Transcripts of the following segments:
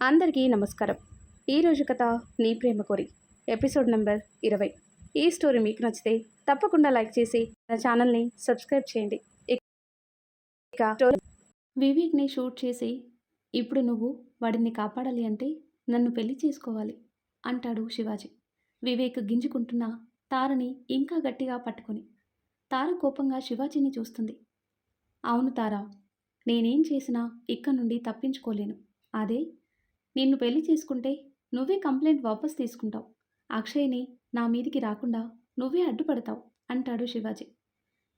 అందరికీ నమస్కారం. ఈరోజు కథ నీ ప్రేమ కోరి ఎపిసోడ్ నెంబర్ 20. ఈ స్టోరీ మీకు నచ్చితే తప్పకుండా లైక్ చేసి నా ఛానల్ని సబ్స్క్రైబ్ చేయండి. ఇక వివేక్ని షూట్ చేసి, ఇప్పుడు నువ్వు వాడిని కాపాడాలి అంటే నన్ను పెళ్లి చేసుకోవాలి అంటాడు శివాజీ. వివేక్ గింజుకుంటున్న తారని ఇంకా గట్టిగా పట్టుకొని. తార కోపంగా శివాజీని చూస్తుంది. అవును తారా, నేనేం చేసినా ఇక్కడి నుండి తప్పించుకోలేను. అదే నిన్ను పెళ్లి చేసుకుంటే నువ్వే కంప్లైంట్ వాపస్ తీసుకుంటావు. అక్షయ్ని నా మీదికి రాకుండా నువ్వే అడ్డుపడతావు అంటాడు శివాజీ.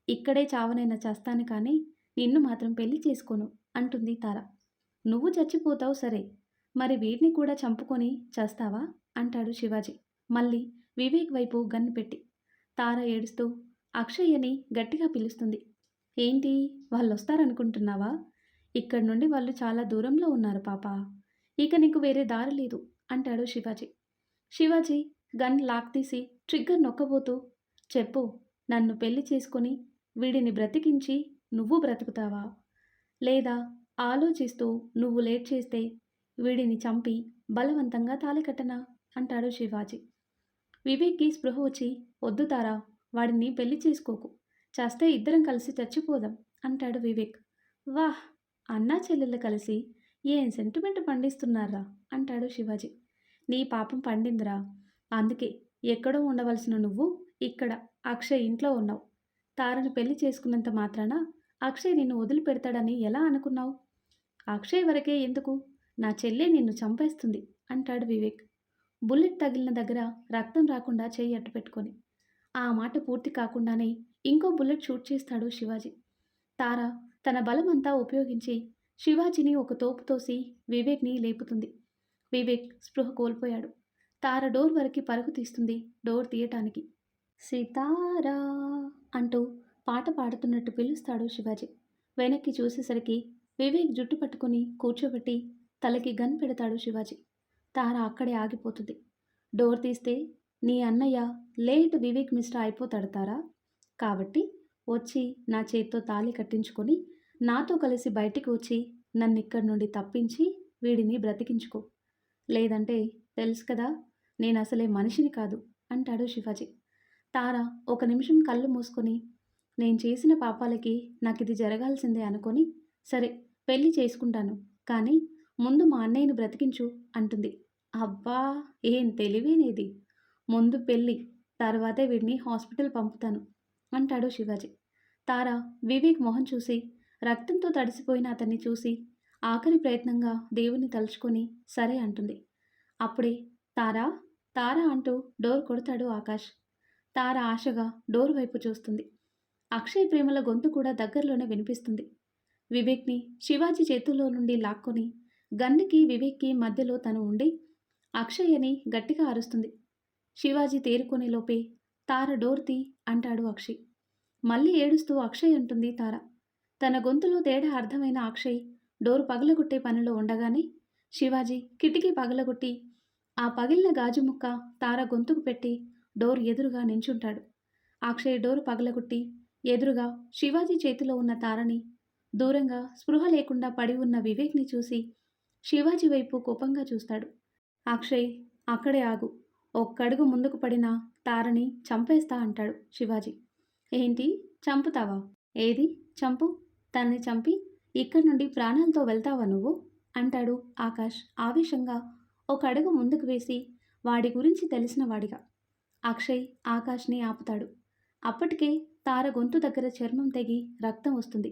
ఇక్కడే చావనైనా చేస్తాను కానీ నిన్ను మాత్రం పెళ్లి చేసుకోను అంటుంది తార. నువ్వు చచ్చిపోతావు సరే, మరి వీడిని కూడా చంపుకొని చేస్తావా అంటాడు శివాజీ మళ్ళీ వివేక్ వైపు గన్ను పెట్టి. తార ఏడుస్తూ అక్షయ్యని గట్టిగా పిలుస్తుంది. ఏంటి, వాళ్ళు వస్తారనుకుంటున్నావా? ఇక్కడి నుండి వాళ్ళు చాలా దూరంలో ఉన్నారు పాపా, ఇక నీకు వేరే దారి లేదు అంటాడు శివాజీ. శివాజీ గన్ లాక్ తీసి ట్రిగ్గర్ నొక్కబోతూ, చెప్పు, నన్ను పెళ్లి చేసుకొని వీడిని బ్రతికించి నువ్వు బ్రతుకుతావా, లేదా ఆలోచిస్తూ నువ్వు లేట్ చేస్తే వీడిని చంపి బలవంతంగా తాళి కట్టనా అంటాడు శివాజీ. వివేక్కి స్పృహ వచ్చి, వద్దు తారా, వాడిని పెళ్లి చేసుకోకు, చేస్తే ఇద్దరం కలిసి చచ్చిపోదాం అంటాడు వివేక్. వాహ్, అన్నా చెల్లెళ్ళు కలిసి ఏం సెంటిమెంట్ పండిస్తున్నారా అంటాడు శివాజీ. నీ పాపం పండిందిరా, అందుకే ఎక్కడో ఉండవలసిన నువ్వు ఇక్కడ అక్షయ్ ఇంట్లో ఉన్నావు. తారను పెళ్లి చేసుకున్నంత మాత్రాన అక్షయ్ నిన్ను వదిలిపెడతాడని ఎలా అనుకున్నావు? అక్షయ్ వరకే ఎందుకు, నా చెల్లె నిన్ను చంపేస్తుంది అంటాడు వివేక్. బుల్లెట్ తగిలిన దగ్గర రక్తం రాకుండా చేయి అట్టు పెట్టుకొని. ఆ మాట పూర్తి కాకుండానే ఇంకో బుల్లెట్ షూట్ చేస్తాడు శివాజీ. తార తన బలమంతా ఉపయోగించి శివాజీని ఒక తోపు తోసి వివేక్ని లేపుతుంది. వివేక్ స్పృహ కోల్పోయాడు. తార డోర్ వరకు పరుగు తీస్తుంది డోర్ తీయటానికి. సితారా అంటూ పాట పాడుతున్నట్టు పిలుస్తాడు శివాజీ. వెనక్కి చూసేసరికి వివేక్ జుట్టు పట్టుకుని కూర్చోబెట్టి తలకి గన్ పెడతాడు శివాజీ. తార అక్కడే ఆగిపోతుంది. డోర్ తీస్తే నీ అన్నయ్య లేట్ వివేక్ మిస్టర్ అయిపోతాడు తారా, కాబట్టి వచ్చి నా చేత్తో తాళి కట్టించుకొని నాతో కలిసి బయటికి వచ్చి నన్ను ఇక్కడి నుండి తప్పించి వీడిని బ్రతికించుకో, లేదంటే తెలుసు కదా నేను అసలే మనిషిని కాదు అంటాడు శివాజీ. తార ఒక నిమిషం కళ్ళు మూసుకొని, నేను చేసిన పాపాలకి నాకు ఇది జరగాల్సిందే అనుకొని, సరే పెళ్ళి చేసుకుంటాను, కానీ ముందు మా అన్నయ్యను బ్రతికించు అంటుంది. అబ్బా, ఏం తెలివేనేది, ముందు పెళ్ళి, తర్వాతే వీడిని హాస్పిటల్ పంపుతాను అంటాడు శివాజీ. తార వివేక్ మొహం చూసి, రక్తంతో తడిసిపోయిన అతన్ని చూసి ఆఖరి ప్రయత్నంగా దేవుని తలుచుకొని సరే అంటుంది. అప్పుడే తారా తారా అంటూ డోర్ కొడతాడు ఆకాష్. తార ఆశగా డోర్ వైపు చూస్తుంది. అక్షయ్ ప్రేమల గొంతు కూడా దగ్గరలోనే వినిపిస్తుంది. వివేక్ని శివాజీ చేతుల్లో నుండి లాక్కొని గన్నుకి వివేక్కి మధ్యలో తను ఉండి అక్షయ్ అని గట్టిగా అరుస్తుంది. శివాజీ తేరుకునే లోపే తార డోర్ తీ అంటాడు అక్షయ్. మళ్ళీ ఏడుస్తూ అక్షయ్ అంటుంది తార. తన గొంతులో తేడా అర్థమైన అక్షయ్ డోరు పగలగొట్టే పనిలో ఉండగానే శివాజీ కిటికీ పగలగొట్టి ఆ పగిలిన గాజు ముక్క తార గొంతుకు పెట్టి డోర్ ఎదురుగా నించుంటాడు. అక్షయ్ డోరు పగలగొట్టి ఎదురుగా శివాజీ చేతిలో ఉన్న తారని, దూరంగా స్పృహ లేకుండా పడి ఉన్న వివేక్ని చూసి శివాజీ వైపు కోపంగా చూస్తాడు. అక్షయ్, అక్కడే ఆగు, ఒక్కడుగు ముందుకు పడిన తారని చంపేస్తా అంటాడు శివాజీ. ఏంటి, చంపుతావా? ఏది చంపు, తన్ని చంపి ఇక్కడి నుండి ప్రాణాలతో వెళ్తావా నువ్వు అంటాడు ఆకాష్ ఆవేశంగా ఒక అడుగు ముందుకు వేసి వాడి గురించి తెలిసిన వాడిగా. అక్షయ్ ఆకాష్ని ఆపుతాడు. అప్పటికే తార గొంతు దగ్గర చర్మం తెగి రక్తం వస్తుంది.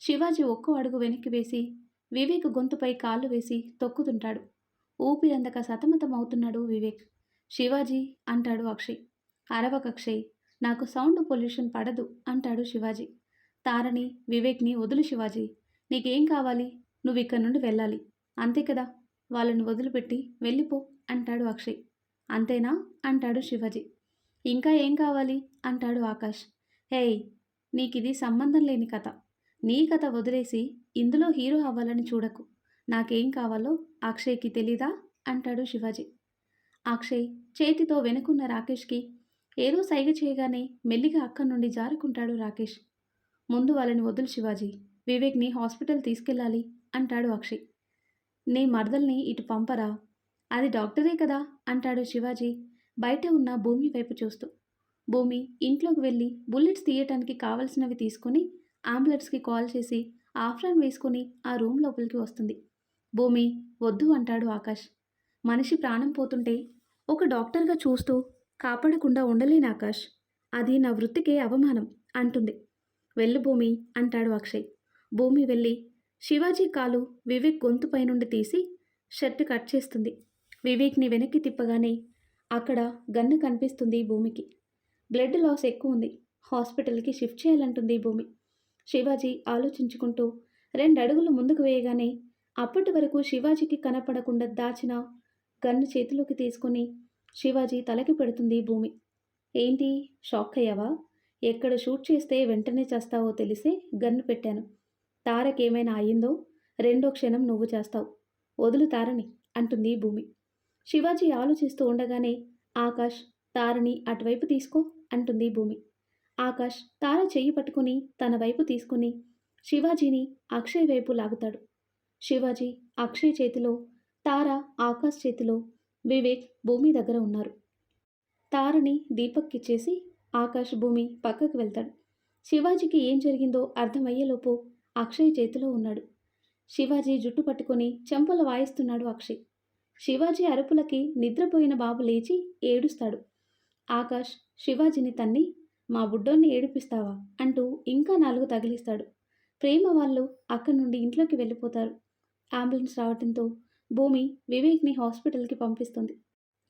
శివాజీ ఒక్కో అడుగు వెనక్కి వేసి వివేక్ గొంతుపై కాళ్ళు వేసి తొక్కుతుంటాడు. ఊపిరందక సతమతమవుతున్నాడు వివేక్. శివాజీ అంటాడు అక్షయ్. అరవకక్షయ్, నాకు సౌండ్ పొల్యూషన్ పడదు అంటాడు శివాజీ. తారని వివేక్ని వదులు శివాజీ, నీకేం కావాలి, నువ్వు ఇక్కడి నుండి వెళ్ళాలి, అంతే కదా, వాళ్ళని వదిలిపెట్టి వెళ్ళిపో అంటాడు అక్షయ్. అంతేనా అంటాడు శివాజీ. ఇంకా ఏం కావాలి అంటాడు ఆకాష్. హేయ్, నీకిది సంబంధం లేని కథ, నీ కథ వదిలేసి ఇందులో హీరో అవ్వాలని చూడకు, నాకేం కావాలో అక్షయ్కి తెలీదా అంటాడు శివాజీ. అక్షయ్ చేతితో వెనుకున్న రాకేష్కి ఏదో సైగ చేయగానే మెల్లిగా అక్కడి నుండి జారుకుంటాడు రాకేష్. ముందు వాళ్ళని వదులు శివాజీ, వివేక్ని హాస్పిటల్ తీసుకెళ్ళాలి అంటాడు అక్షయ్. నీ మరదల్ని ఇటు పంపరా, అది డాక్టరే కదా అంటాడు శివాజీ బయట ఉన్న భూమి వైపు చూస్తూ. భూమి ఇంట్లోకి వెళ్ళి బుల్లెట్స్ తీయటానికి కావలసినవి తీసుకొని అంబులెన్స్కి కాల్ చేసి ఆఫ్రాన్ వేసుకొని ఆ రూమ్ లోపలికి వస్తుంది. భూమి వద్దు అంటాడు ఆకాష్. మనిషి ప్రాణం పోతుంటే ఒక డాక్టర్గా చూస్తూ కాపాడకుండా ఉండలేను ఆకాష్, అది నా వృత్తికే అవమానం అంటుంది. వెళ్ళు భూమి అంటాడు అక్షయ్. భూమి వెళ్ళి శివాజీ కాలు వివేక్ గొంతుపై నుండి తీసి షర్ట్ కట్ చేస్తుంది. వివేక్ని వెనక్కి తిప్పగానే అక్కడ గన్ను కనిపిస్తుంది భూమికి. బ్లడ్ లాస్ ఎక్కువ ఉంది, హాస్పిటల్కి షిఫ్ట్ చేయాలంటుంది భూమి. శివాజీ ఆలోచించుకుంటూ 2 అడుగులు ముందుకు వేయగానే అప్పటి వరకు శివాజీకి కనపడకుండా దాచిన గన్ను చేతిలోకి తీసుకొని శివాజీ తలకి పెడుతుంది భూమి. ఏంటి షాక్ అయ్యావా? ఎక్కడ షూట్ చేస్తే వెంటనే చేస్తావో తెలిసే గన్ను పెట్టాను. తారకేమైనా అయ్యిందో రెండో క్షణం నువ్వు చేస్తావు, వదులు తారని అంటుంది భూమి. శివాజీ ఆలోచిస్తూ ఉండగానే ఆకాష్ తారని అటువైపు తీసుకో అంటుంది భూమి. ఆకాష్ తార చెయ్యి పట్టుకుని తన వైపు తీసుకుని శివాజీని అక్షయ్ వైపు లాగుతాడు. శివాజీ అక్షయ్ చేతిలో, తార ఆకాష్ చేతిలో, వివేక్ భూమి దగ్గర ఉన్నారు. తారని దీపక్కిచ్చేసి ఆకాష్ భూమి పక్కకు వెళ్తాడు. శివాజీకి ఏం జరిగిందో అర్థమయ్యేలోపు అక్షయ్ చేతిలో ఉన్నాడు. శివాజీ జుట్టు పట్టుకొని చెంపలు వాయిస్తున్నాడు అక్షయ్. శివాజీ అరుపులకి నిద్రపోయిన బాబు లేచి ఏడుస్తాడు. ఆకాష్ శివాజీని తన్ని మా బుడ్డోన్ని ఏడిపిస్తావా అంటూ ఇంకా 4 తగిలిస్తాడు. ప్రేమ వాళ్ళు అక్కడి నుండి ఇంట్లోకి వెళ్ళిపోతారు. అంబులెన్స్ రావడంతో భూమి వివేక్ని హాస్పిటల్కి పంపిస్తుంది.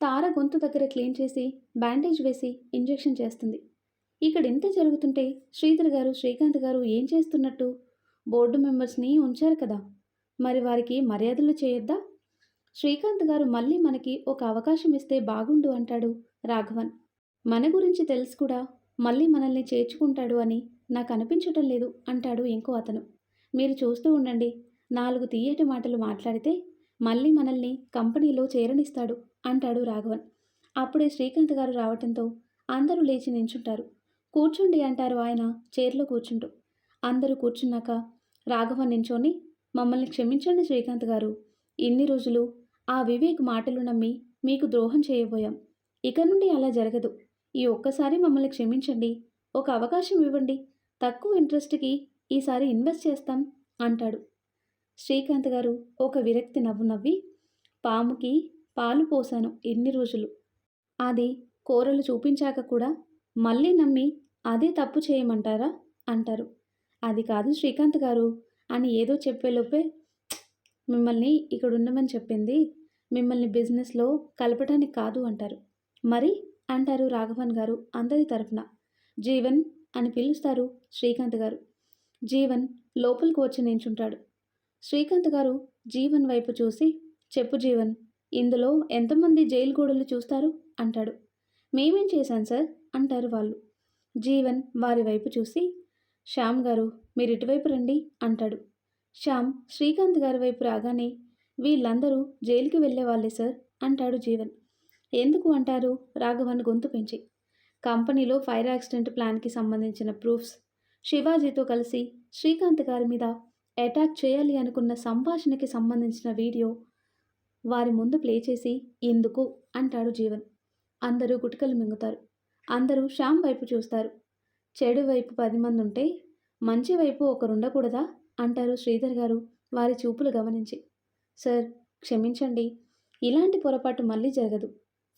తార గొంతు దగ్గర క్లీన్ చేసి బ్యాండేజ్ వేసి ఇంజెక్షన్ చేస్తుంది. ఇక్కడ ఇంత జరుగుతుంటే శ్రీధర్ గారు శ్రీకాంత్ గారు ఏం చేస్తున్నట్టు? బోర్డు మెంబర్స్ని ఉంచారు కదా, మరి వారికి మర్యాదలు చేయొద్దా? శ్రీకాంత్ గారు మళ్ళీ మనకి ఒక అవకాశం ఇస్తే బాగుండు అంటాడు రాఘవన్. మన గురించి తెలుసు కూడా మళ్ళీ మనల్ని చేర్చుకుంటాడు అని నాకు అనిపించటం లేదు అంటాడు ఇంకో అతను. మీరు చూస్తూ ఉండండి, 4 తీయటి మాటలు మాట్లాడితే మళ్ళీ మనల్ని కంపెనీలో చేరనిస్తాడు అంటాడు రాఘవన్. అప్పుడే శ్రీకాంత్ గారు రావటంతో అందరూ లేచి నించుంటారు. కూర్చోండి అంటారు ఆయన చైర్లో కూర్చుంటూ. అందరూ కూర్చున్నాక రాఘవన్ నించోని, మమ్మల్ని క్షమించండి శ్రీకాంత్ గారు, ఇన్ని రోజులు ఆ వివేక్ మాటలు నమ్మి మీకు ద్రోహం చేయబోయాం. ఇక నుండి అలా జరగదు. ఈ ఒక్కసారి మమ్మల్ని క్షమించండి, ఒక అవకాశం ఇవ్వండి, తక్కువ ఇంట్రెస్ట్కి ఈసారి ఇన్వెస్ట్ చేస్తాం అంటాడు. శ్రీకాంత్ గారు ఒక విరక్తి నవ్వు నవ్వి, పాముకి పాలు పోసాను ఇన్ని రోజులు, అది కూరలు చూపించాక కూడా మళ్ళీ నమ్మి అదే తప్పు చేయమంటారా అంటారు. అది కాదు శ్రీకాంత్ గారు అని ఏదో చెప్పేలోపే, మిమ్మల్ని ఇక్కడ ఉండమని చెప్పింది మిమ్మల్ని బిజినెస్లో కలపటానికి కాదు అంటారు. మరి అంటారు రాఘవన్ గారు అందరి తరఫున. జీవన్ అని పిలుస్తారు శ్రీకాంత్ గారు. జీవన్ లోపలికి వచ్చి నించుంటాడు. శ్రీకాంత్ గారు జీవన్ వైపు చూసి, చెప్పు జీవన్, ఇందులో ఎంతమంది జైలు గోడలు చూస్తారు అంటాడు. మేమేం చేశాం సార్ అంటారు వాళ్ళు. జీవన్ వారి వైపు చూసి, శ్యామ్ గారు మీరు ఇటువైపు రండి అంటాడు. శ్యామ్ శ్రీకాంత్ గారి వైపు రాగానే, వీళ్ళందరూ జైలుకి వెళ్ళేవాళ్ళే సార్ అంటాడు జీవన్. ఎందుకు అంటారు రాఘవన్ గొంతు పెంచి. కంపెనీలో ఫైర్ యాక్సిడెంట్ ప్లాన్కి సంబంధించిన ప్రూఫ్స్, శివాజీతో కలిసి శ్రీకాంత్ గారి మీద అటాక్ చేయాలి అనుకున్న సంభాషణకి సంబంధించిన వీడియో వారి ముందు ప్లే చేసి ఎందుకు అంటాడు జీవన్. అందరూ గుటకలు మింగుతారు. అందరూ శ్యామ్ వైపు చూస్తారు. చెడు వైపు 10 మంది ఉంటే మంచి వైపు ఒకరుండకూడదా అంటారు శ్రీధర్ గారు వారి చూపులు గమనించి. సార్ క్షమించండి, ఇలాంటి పొరపాటు మళ్ళీ జరగదు,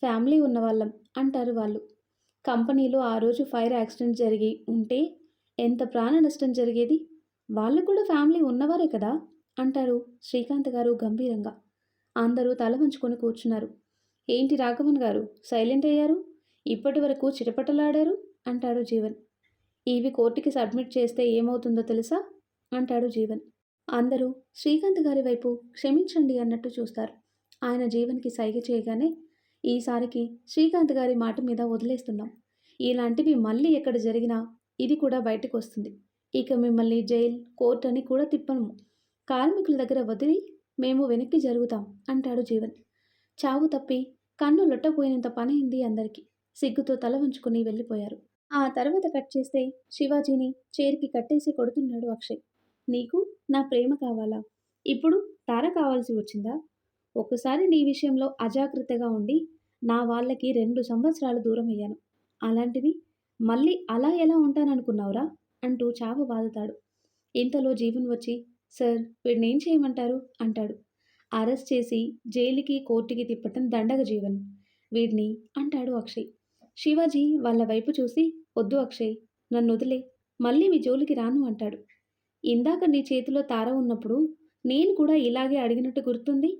ఫ్యామిలీ ఉన్నవాళ్ళం అంటారు వాళ్ళు. కంపెనీలో ఆ రోజు ఫైర్ యాక్సిడెంట్ జరిగి ఉంటే ఎంత ప్రాణ నష్టం జరిగేది, వాళ్ళు కూడా ఫ్యామిలీ ఉన్నవారే కదా అంటారు శ్రీకాంత్ గారు గంభీరంగా. అందరూ తల వంచుకొని కూర్చున్నారు. ఏంటి రాఘవన్ గారు సైలెంట్ అయ్యారు, ఇప్పటి వరకు చిటపటలాడారు అంటాడు జీవన్. ఇవి కోర్టుకి సబ్మిట్ చేస్తే ఏమవుతుందో తెలుసా అంటాడు జీవన్. అందరూ శ్రీకాంత్ గారి వైపు క్షమించండి అన్నట్టు చూస్తారు. ఆయన జీవన్కి సైగ చేయగానే, ఈసారికి శ్రీకాంత్ గారి మాట మీద వదిలేస్తున్నాం, ఇలాంటివి మళ్ళీ ఎక్కడ జరిగినా ఇది కూడా బయటకు వస్తుంది, ఇక మిమ్మల్ని జైల్ కోర్టు అని కూడా తిప్పను, కార్మికుల దగ్గర వదిలి మేము వెనక్కి జరుగుతాం అంటాడు జీవన్. చావు తప్పి కన్ను లొట్టపోయినంత పనైంది అందరికీ. సిగ్గుతో తల వంచుకొని వెళ్ళిపోయారు. ఆ తర్వాత కట్ చేస్తే శివాజీని చైర్కి కట్టేసి కొడుతున్నాడు అక్షయ్. నీకు నా ప్రేమ కావాలా? ఇప్పుడు తార కావాల్సి వచ్చిందా? ఒకసారి నీ విషయంలో అజాగ్రత్తగా ఉండి నా వాళ్ళకి 2 సంవత్సరాలు దూరమయ్యాను. అలాంటిది మళ్ళీ అలా ఎలా ఉంటాననుకున్నావురా? అంటూ చావ బాదుతాడు. ఇంతలో జీవన్ వచ్చి, సార్ వీడినేం చేయమంటారు? అంటాడు. అరెస్ట్ చేసి జైలుకి, కోర్టుకి తిప్పటం దండగ జీవన్. వీడిని అంటాడు అక్షయ్. శివాజీ వాళ్ళ వైపు చూసి, వద్దు అక్షయ్, నన్నొదిలే, మళ్ళీ మీ జోలికి రాను అంటాడు. ఇందాక నీ చేతిలో తార ఉన్నప్పుడు నేను కూడా ఇలాగే అడిగినట్టు గుర్తుంది.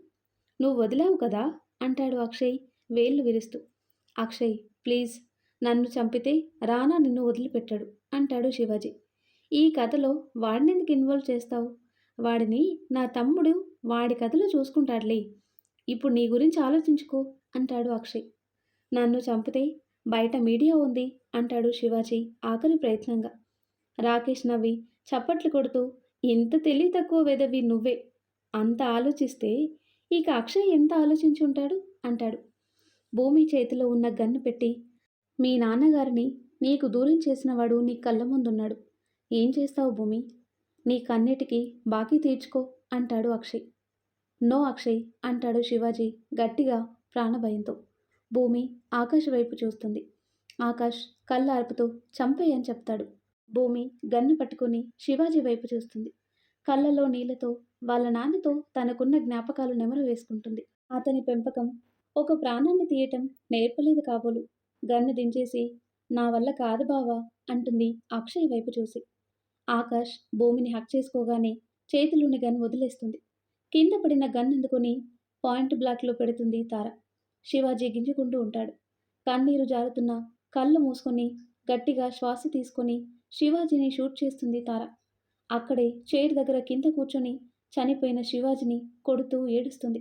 నువ్వు వదిలావు కదా అంటాడు అక్షయ్ వేళ్ళు విరుస్తూ. అక్షయ్ ప్లీజ్, నన్ను చంపితే రానా నిన్ను వదిలిపెట్టాడు అంటాడు శివాజీ. ఈ కథలో వాడినెందుకు ఇన్వాల్వ్ చేస్తావు? వాడిని నా తమ్ముడు వాడి కథలో చూసుకుంటాడులే. ఇప్పుడు నీ గురించి ఆలోచించుకో అంటాడు అక్షయ్. నన్ను చంపితే బయట మీడియా ఉంది అంటాడు శివాజీ ఆఖరి ప్రయత్నంగా. రాకేష్ నవ్వి చప్పట్లు కొడుతూ, ఇంత తెలివి తక్కువ వెదవి నువ్వే. అంత ఆలోచిస్తే ఇక అక్షయ్ ఎంత ఆలోచించుంటాడు అంటాడు. భూమి చేతిలో ఉన్న గన్ను పెట్టి, మీ నాన్నగారిని నీకు దూరం చేసినవాడు నీ కళ్ళ ముందున్నాడు. ఏం చేస్తావు భూమి? నీ కన్నిటికి బాకీ తీర్చుకో అంటాడు అక్షయ్. నో అక్షయ్ అంటాడు శివాజీ గట్టిగా ప్రాణభయంతో. భూమి ఆకాష్ వైపు చూస్తుంది. ఆకాష్ కళ్ళు ఆర్పుతూ చంపేయని చెప్తాడు. భూమి గన్ను పట్టుకుని శివాజీ వైపు చూస్తుంది. కళ్ళలో నీళ్లతో వాళ్ళ నాన్నతో తనకున్న జ్ఞాపకాలు నెమరు వేసుకుంటుంది. అతని పెంపకం ఒక ప్రాణాన్ని తీయటం నేర్పలేదు కాబోలు. గన్ను దించేసి, నా వల్ల కాదు బావా అంటుంది అక్షయ్ వైపు చూసి. ఆకాష్ భూమిని హక్ చేసుకోగానే చేతిలోని గన్ వదిలేస్తుంది. కింద పడిన గన్ అందుకొని పాయింట్ బ్లాక్లో పెడుతుంది తార. శివాజీ గింజుకుంటూ ఉంటాడు. కన్నీరు జారుతున్న కళ్ళు మూసుకొని గట్టిగా శ్వాస తీసుకొని శివాజీని షూట్ చేస్తుంది తార. అక్కడే చైర్ దగ్గర కింద కూర్చొని చనిపోయిన శివాజీని కొడుతూ ఏడుస్తుంది.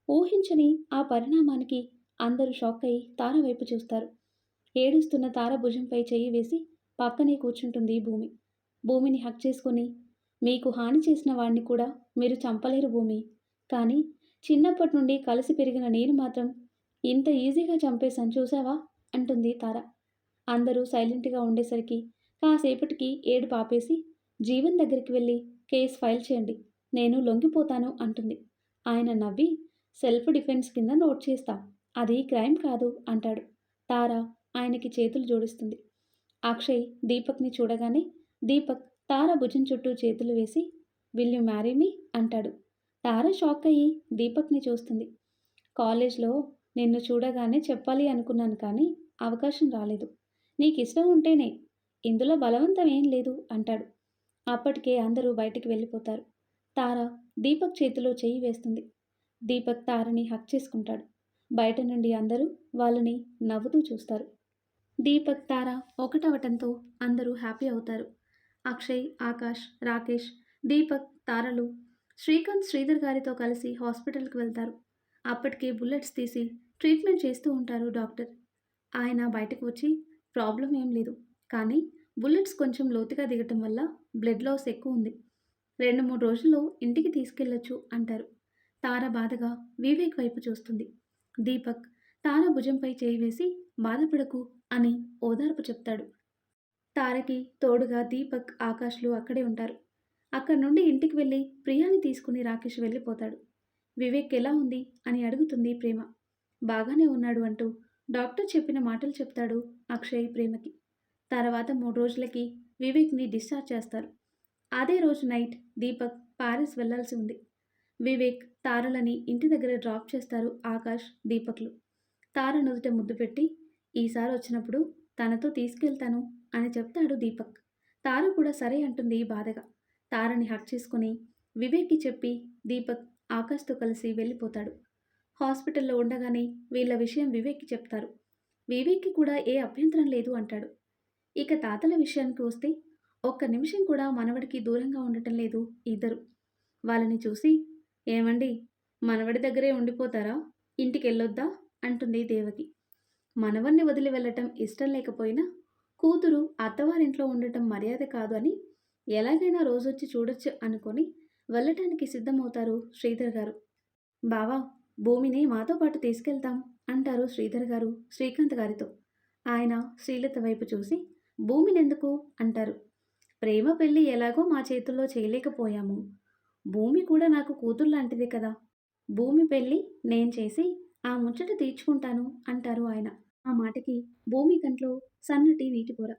ఊహించని ఆ పరిణామానికి అందరూ షాక్ అయి తార వైపు చూస్తారు. ఏడుస్తున్న తార భుజంపై చెయ్యి వేసి పక్కనే కూర్చుంటుంది భూమి. భూమిని హక్ చేసుకొని, మీకు హాని చేసిన వాడిని కూడా మీరు చంపలేరు భూమి, కానీ చిన్నప్పటి నుండి కలిసి పెరిగిన నేను మాత్రం ఇంత ఈజీగా చంపేశాను చూసావా అంటుంది తార. అందరూ సైలెంట్గా ఉండేసరికి కాసేపటికి ఏడుపు ఆపేసి, జీవన్ దగ్గరికి వెళ్ళి కేసు ఫైల్ చేయండి, నేను లొంగిపోతాను అంటుంది. ఆయన నవ్వి, సెల్ఫ్ డిఫెన్స్ కింద నోట్ చేస్తా, అది క్రైమ్ కాదు అంటాడు. తార ఆయనకి చేతులు జోడిస్తుంది. అక్షయ్ దీపక్ని చూడగానే దీపక్ తార భుజం చుట్టూ చేతులు వేసి, విల్ యు మ్యారీ మీ అంటాడు. తార షాక్ అయ్యి దీపక్ని చూస్తుంది. కాలేజ్లో నిన్ను చూడగానే చెప్పాలి అనుకున్నాను కానీ అవకాశం రాలేదు. నీకు ఇష్టం ఉంటేనే, ఇందులో బలవంతం ఏం లేదు అంటాడు. అప్పటికే అందరూ బయటికి వెళ్ళిపోతారు. తార దీపక్ చేతిలో చెయ్యి వేస్తుంది. దీపక్ తారని హక్ చేసుకుంటాడు. బయట నుండి అందరూ వాళ్ళని నవ్వుతూ చూస్తారు. దీపక్ తార ఒకటవటంతో అందరూ హ్యాపీ అవుతారు. అక్షయ్, ఆకాష్, రాకేష్, దీపక్, తారలు శ్రీకాంత్ శ్రీధర్ గారితో కలిసి హాస్పిటల్కి వెళ్తారు. అప్పటికే బుల్లెట్స్ తీసి ట్రీట్మెంట్ చేస్తూ ఉంటారు డాక్టర్. ఆయన బయటకు వచ్చి, ప్రాబ్లం ఏం లేదు, కానీ బుల్లెట్స్ కొంచెం లోతుగా దిగటం వల్ల బ్లడ్ లాస్ ఎక్కువ ఉంది, 2-3 రోజుల్లో ఇంటికి తీసుకెళ్లొచ్చు అంటారు. తార బాధగా వివేక్ వైపు చూస్తుంది. దీపక్ తార భుజంపై చేయి వేసి, బాధపడకు అని ఓదార్పు చెప్తాడు. తారకి తోడుగా దీపక్, ఆకాష్లు అక్కడే ఉంటారు. అక్కడి నుండి ఇంటికి వెళ్ళి ప్రియాని తీసుకుని రాకేష్ వెళ్ళిపోతాడు. వివేక్ ఎలా ఉంది అని అడుగుతుంది ప్రేమ. బాగానే ఉన్నాడు అంటూ డాక్టర్ చెప్పిన మాటలు చెప్తాడు అక్షయ్ ప్రేమకి. తర్వాత 3 రోజులకి వివేక్ని డిశ్చార్జ్ చేస్తారు. అదే రోజు నైట్ దీపక్ పారిస్ వెళ్లాల్సి ఉంది. వివేక్ తారలని ఇంటి దగ్గర డ్రాప్ చేస్తారు ఆకాష్, దీపక్లు. తార నుదుట ముద్దు పెట్టి, ఈసారి వచ్చినప్పుడు తనతో తీసుకెళ్తాను అని చెప్తాడు దీపక్. తార కూడా సరే అంటుంది బాధగా. తారని హక్ చేసుకుని వివేక్కి చెప్పి దీపక్ ఆకాష్తో కలిసి వెళ్ళిపోతాడు. హాస్పిటల్లో ఉండగానే వీళ్ళ విషయం వివేక్కి చెప్తారు. వివేక్కి కూడా ఏ అభ్యంతరం లేదు అంటాడు. ఇక తాతల విషయానికి వస్తే, ఒక్క నిమిషం కూడా మనవడికి దూరంగా ఉండటం లేదు ఇద్దరు. వాళ్ళని చూసి, ఏమండి, మనవడి దగ్గరే ఉండిపోతారా, ఇంటికి వెళ్ళొద్దా అంటుంది దేవకి. మనవన్ని వదిలి వెళ్ళటం ఇష్టం లేకపోయినా కూతురు అత్తవారింట్లో ఉండటం మర్యాద కాదు అని ఎలాగైనా రోజొచ్చి చూడొచ్చు అనుకొని వెళ్ళటానికి సిద్ధమవుతారు శ్రీధర్ గారు. బావా, భూమిని మాతో పాటు తీసుకెళ్తాం అంటారు శ్రీధర్ గారు శ్రీకాంత్ గారితో. ఆయన శ్రీలత వైపు చూసి, భూమినెందుకు అంటారు. ప్రేమ పెళ్ళి ఎలాగో మా చేతుల్లో చేయలేకపోయాము, భూమి కూడా నాకు కూతురు లాంటిదే కదా! భూమి పెళ్లి నేను చేసి ఆ ముచ్చట తీర్చుకుంటాను అంటారు ఆయన. ఆ మాటకి భూమి కంట్లో సన్నటి నీటిపొర.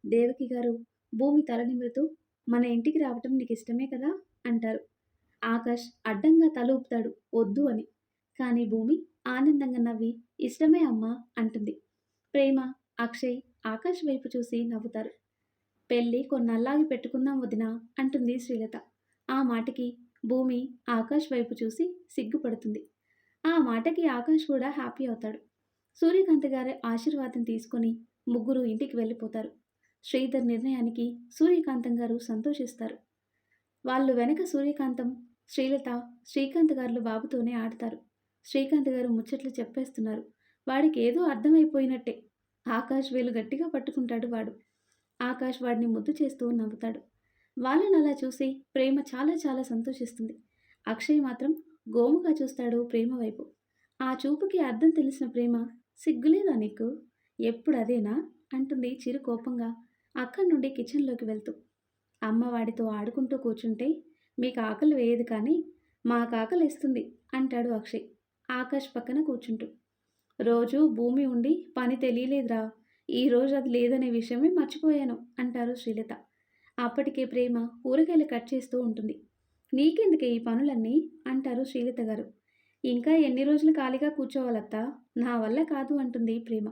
దేవకి గారు భూమి తల నిమురుతూ మన ఇంటికి రావటం నీకిష్టమే కదా అంటారు. ఆకాష్ అడ్డంగా తల ఊపుతాడు వద్దు అని. కానీ భూమి ఆనందంగా నవ్వి ఇష్టమే అమ్మా అంటుంది. ప్రేమ, అక్షయ్ ఆకాష్ వైపు చూసి నవ్వుతారు. పెళ్లి కొన్నాళ్ళాగి పెట్టుకుందాం వదినా అంటుంది శ్రీలత. ఆ మాటకి భూమి ఆకాష్ వైపు చూసి సిగ్గుపడుతుంది. ఆ మాటకి ఆకాష్ కూడా హ్యాపీ అవుతాడు. సూర్యకాంత్ గారి ఆశీర్వాదం తీసుకొని ముగ్గురు ఇంటికి వెళ్ళిపోతారు. శ్రీధర్ నిర్ణయానికి సూర్యకాంతం గారు సంతోషిస్తారు. వాళ్ళు వెనక సూర్యకాంతం, శ్రీలత, శ్రీకాంత్ గారులు బాబుతోనే ఆడతారు. శ్రీకాంత్ గారు ముచ్చట్లు చెప్పేస్తున్నారు. వాడికి ఏదో అర్థమైపోయినట్టే. ఆకాష్ వేలు గట్టిగా పట్టుకుంటాడు వాడు. ఆకాష్ వాడిని ముద్దు చేస్తూ నవ్వుతాడు. వాళ్ళని అలా చూసి ప్రేమ చాలా చాలా సంతోషిస్తుంది. అక్షయ్ మాత్రం గోముగా చూస్తాడు ప్రేమ వైపు. ఆ చూపుకి అర్థం తెలిసిన ప్రేమ, సిగ్గులేదా నీకు? ఎప్పుడు అదేనా అంటుంది చిరు కోపంగా అక్కడి నుండి కిచెన్లోకి వెళ్తూ. అమ్మ వాడితో ఆడుకుంటూ కూర్చుంటే మీకు ఆకలి వేయదు కానీ మాకు ఆకలేస్తుంది అంటాడు అక్షయ్ ఆకాష్ పక్కన కూర్చుంటూ. రోజు భూమి ఉండి పని తెలియలేదురా, ఈరోజు అది లేదనే విషయమే మర్చిపోయాను అంటారు శ్రీలత. అప్పటికే ప్రేమ కూరగాయలు కట్ చేస్తూ ఉంటుంది. నీకెందుకే ఈ పనులన్నీ అంటారు శ్రీలత గారు. ఇంకా ఎన్ని రోజులు ఖాళీగా కూర్చోవాలత్తా, నా వల్ల కాదు అంటుంది ప్రేమ.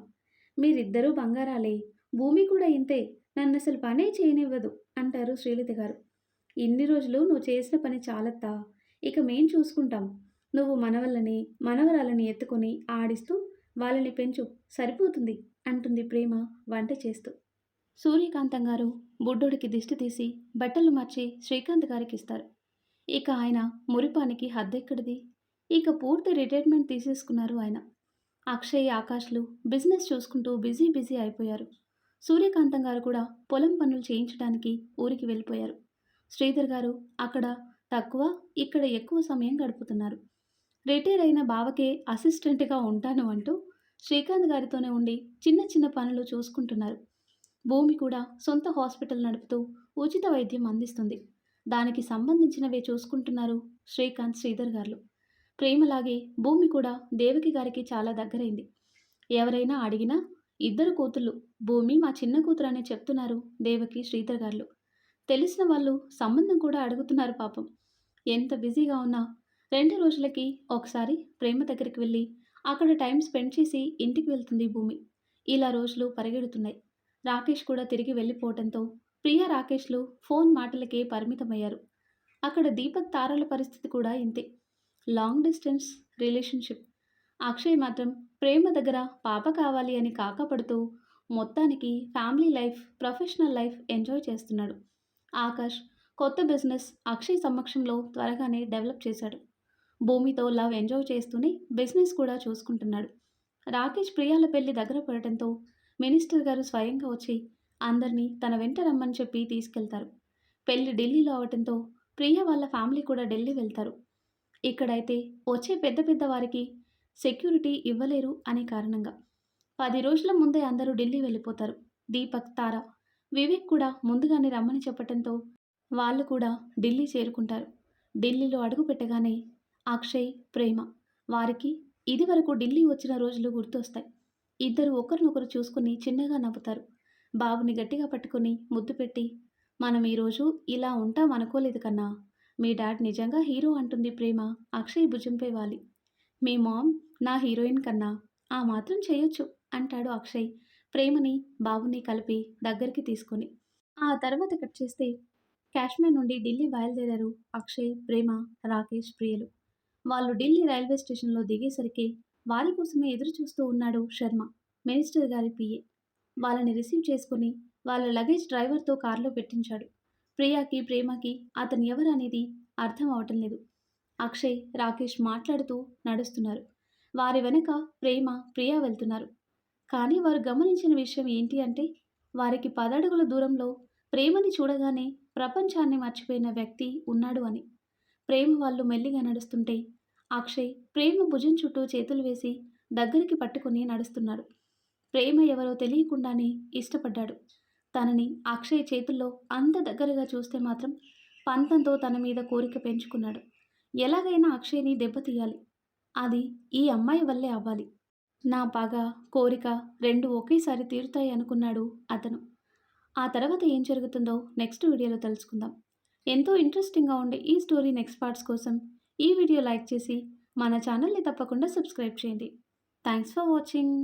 మీరిద్దరూ బంగారాలే, భూమి కూడా ఇంతే, నన్ను అసలు పనే చేయనివ్వదు అంటారు శ్రీలత గారు. ఇన్ని రోజులు నువ్వు చేసిన పని చాలత్తా, ఇక మేం చూసుకుంటాం. నువ్వు మనవళ్ళని మనవరాలని ఎత్తుకొని ఆడిస్తూ వాళ్ళని పెంచు, సరిపోతుంది అంటుంది ప్రేమ వంట చేస్తూ. సూర్యకాంతం గారు బుడ్డోడికి దిష్టి తీసి బట్టలు మార్చి శ్రీకాంత్ గారికి ఇస్తారు. ఇక ఆయన మురిపానికి హద్దెక్కడిది. ఇక పూర్తి రిటైర్మెంట్ తీసేసుకున్నారు ఆయన. అక్షయ్, ఆకాష్లు బిజినెస్ చూసుకుంటూ బిజీ బిజీ అయిపోయారు. సూర్యకాంతం గారు కూడా పొలం పనులు చేయించడానికి ఊరికి వెళ్ళిపోయారు. శ్రీధర్ గారు అక్కడ తక్కువ, ఇక్కడ ఎక్కువ సమయం గడుపుతున్నారు. రిటైర్ అయిన బావకే అసిస్టెంట్గా ఉంటాను అంటూ శ్రీకాంత్ గారితోనే ఉండి చిన్న చిన్న పనులు చూసుకుంటున్నారు. భూమి కూడా సొంత హాస్పిటల్ నడుపుతూ ఉచిత వైద్యం అందిస్తుంది. దానికి సంబంధించినవే చూసుకుంటున్నారు శ్రీకాంత్, శ్రీధర్ గారు. ప్రేమలాగే భూమి కూడా దేవకి గారికి చాలా దగ్గరైంది. ఎవరైనా అడిగినా ఇద్దరు కూతుళ్ళు, భూమి మా చిన్న కూతురు అని చెప్తున్నారు దేవకి, శ్రీధర్ గారు. తెలిసిన వాళ్ళు సంబంధం కూడా అడుగుతున్నారు పాపం. ఎంత బిజీగా ఉన్నా 2 రోజులకి ఒకసారి ప్రేమ దగ్గరికి వెళ్ళి అక్కడ టైం స్పెండ్ చేసి ఇంటికి వెళ్తుంది భూమి. ఇలా రోజులు పరిగెడుతున్నాయి. రాకేష్ కూడా తిరిగి వెళ్ళిపోవడంతో ప్రియా, రాకేష్లు ఫోన్ మాటలకే పరిమితమయ్యారు. అక్కడ దీపక్, తారల పరిస్థితి కూడా ఇంతే. Long distance relationship. అక్షయ్ మాత్రం ప్రేమ దగ్గర పాప కావాలి అని కాకపడుతూ మొత్తానికి family life, professional life enjoy చేస్తున్నాడు. ఆకాష్ కొత్త బిజినెస్ అక్షయ్ సమక్షంలో త్వరగానే డెవలప్ చేశాడు. భూమితో లవ్ ఎంజాయ్ చేస్తూనే బిజినెస్ కూడా చూసుకుంటున్నాడు. రాకేష్ ప్రియాల పెళ్లి దగ్గర పడటంతో మినిస్టర్ గారు స్వయంగా వచ్చి అందరినీ తన వెంట రమ్మని చెప్పి తీసుకెళ్తారు. పెళ్లి ఢిల్లీలో అవటంతో ప్రియా వాళ్ళ ఫ్యామిలీ కూడా ఢిల్లీ వెళ్తారు. ఇక్కడైతే వచ్చే పెద్ద పెద్ద వారికి సెక్యూరిటీ ఇవ్వలేరు అనే కారణంగా 10 రోజుల ముందే అందరూ ఢిల్లీ వెళ్ళిపోతారు. దీపక్, తార, వివేక్ కూడా ముందుగానే రమ్మని చెప్పటంతో వాళ్ళు కూడా ఢిల్లీ చేరుకుంటారు. ఢిల్లీలో అడుగు పెట్టగానే అక్షయ్, ప్రేమ వారికి ఇదివరకు ఢిల్లీ వచ్చిన రోజులు గుర్తొస్తాయి. ఇద్దరు ఒకరినొకరు చూసుకుని చిన్నగా నవ్వుతారు. బాబుని గట్టిగా పట్టుకుని ముద్దు పెట్టి, మనం ఈరోజు ఇలా ఉంటాం అనుకోలేదు కన్నా, మీ డాడ్ నిజంగా హీరో అంటుంది ప్రేమ అక్షయ్ భుజంపై వాలి. మీ మామ్ నా హీరోయిన్ కన్నా ఆ మాత్రం చేయొచ్చు అంటాడు అక్షయ్ ప్రేమని, బాబుని కలిపి దగ్గరికి తీసుకొని. ఆ తర్వాత కట్ చేస్తే కాశ్మీర్ నుండి ఢిల్లీ బయలుదేరారు అక్షయ్, ప్రేమ, రాకేష్, ప్రియలు. వాళ్ళు ఢిల్లీ రైల్వే స్టేషన్లో దిగేసరికి వారి కోసమే ఎదురు చూస్తూ ఉన్నాడు శర్మ, మినిస్టర్ గారి పిఏ. వాళ్ళని రిసీవ్ చేసుకుని వాళ్ళ లగేజ్ డ్రైవర్తో కారులో పెట్టించాడు. ప్రియాకి, ప్రేమకి అతను ఎవరనేది అర్థం అవటం లేదు. అక్షయ్, రాకేష్ మాట్లాడుతూ నడుస్తున్నారు. వారి వెనక ప్రేమ, ప్రియా వెళ్తున్నారు. కానీ వారు గమనించిన విషయం ఏంటి అంటే, వారికి 10 అడుగుల దూరంలో ప్రేమని చూడగానే ప్రపంచాన్ని మర్చిపోయిన వ్యక్తి ఉన్నాడు అని. ప్రేమ వాళ్ళు మెల్లిగా నడుస్తుంటే అక్షయ్ ప్రేమ భుజం చుట్టూ చేతులు వేసి దగ్గరికి పట్టుకుని నడుస్తున్నాడు. ప్రేమ ఎవరో తెలియకుండానే ఇష్టపడ్డాడు. తనని అక్షయ్ చేతుల్లో అంత దగ్గరగా చూస్తే మాత్రం పంతంతో తన మీద కోరిక పెంచుకున్నాడు. ఎలాగైనా అక్షయ్‌ని దెబ్బతీయాలి. అది ఈ అమ్మాయి వల్లే అవ్వాలి. నా పగ, కోరిక 2 ఒకేసారి తీరుతాయి అనుకున్నాడు అతను. ఆ తర్వాత ఏం జరుగుతుందో నెక్స్ట్ వీడియోలో తెలుసుకుందాం. ఎంతో ఇంట్రెస్టింగ్‌గా ఉండే ఈ స్టోరీ నెక్స్ట్ పార్ట్స్ కోసం ఈ వీడియో లైక్ చేసి మన ఛానల్‌ని తప్పకుండా సబ్స్క్రైబ్ చేయండి. Thanks for watching.